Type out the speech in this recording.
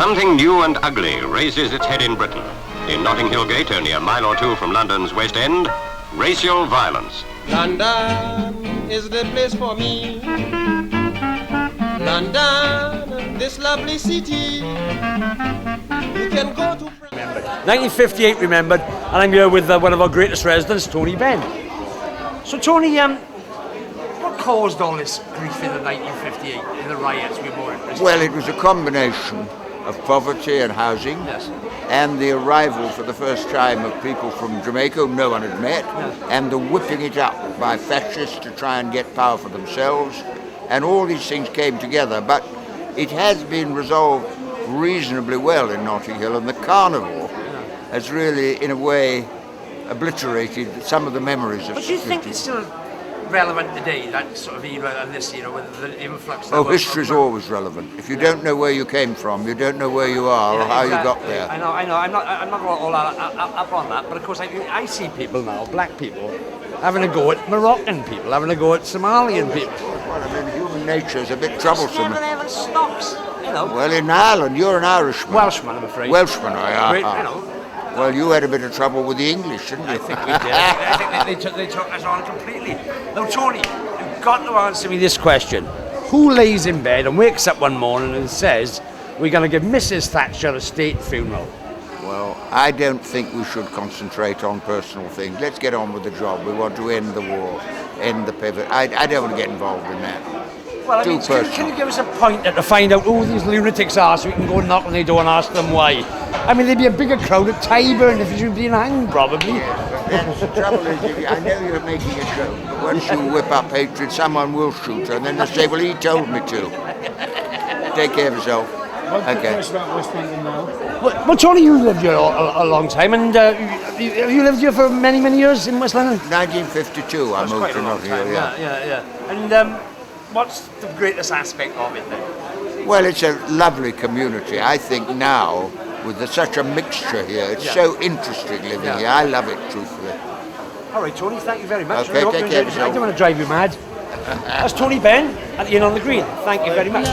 Something new and ugly raises its head in Britain. In Notting Hill Gate, only a mile or two from London's West End, racial violence. London is the place for me. London, this lovely city. You can go to... 1958 remembered, and I'm here with one of our greatest residents, Tony Benn. So Tony, what caused all this grief in the 1958, in the riots we were in? Well, it was a combination of poverty and housing, yes, and the arrival for the first time of people from Jamaica who no one had met, yes, and the whipping it up by fascists to try and get power for themselves, and all these things came together. But it has been resolved reasonably well in Notting Hill, and the carnival has really, in a way, obliterated some of the memories of... But do you think it's still relevant today, that sort of era and this era, with the influx... Oh, history's always relevant. If you don't know where you came from, you don't know where you are or how you got there. I know. I'm not all up on that, but of course I see people now, black people, having a go at Moroccan people, having a go at Somalian people. Well, I mean, human nature is a bit troublesome. It never ever stops, you know. Well, in Ireland, you're an Irishman. Welshman, I'm afraid. Welshman, I Great, are. you know. Well, you had a bit of trouble with the English, didn't you? I think we did. I think they took us on completely. Now, Tony, you've got to answer me this question. Who lays in bed and wakes up one morning and says, we're going to give Mrs. Thatcher a state funeral? Well, I don't think we should concentrate on personal things. Let's get on with the job. We want to end the war, end the pivot. I don't want to get involved in that. Well, I mean, can you give us a pointer to find out who these lunatics are so we can go knock on their door and ask them why? I mean, there'd be a bigger crowd at Tyburn if you'd been hanged, probably. Yes, but the trouble is, I know you're making a joke, but once you whip up hatred, someone will shoot her, and then they'll say, well, he told me to. Take care of yourself. Okay. About West London now. Well, Tony, you lived here a long time, and have you lived here for many, many years in West London? 1952, I moved to Notting Hill, yeah. And what's the greatest aspect of it then? Well, it's a lovely community. I think now, with such a mixture here, it's so interesting living here. I love it, truthfully. All right, Tony, thank you very much. Okay, take care of yourself. I don't want to drive you mad. That's Tony Benn at the Inn on the Green. Thank you very much.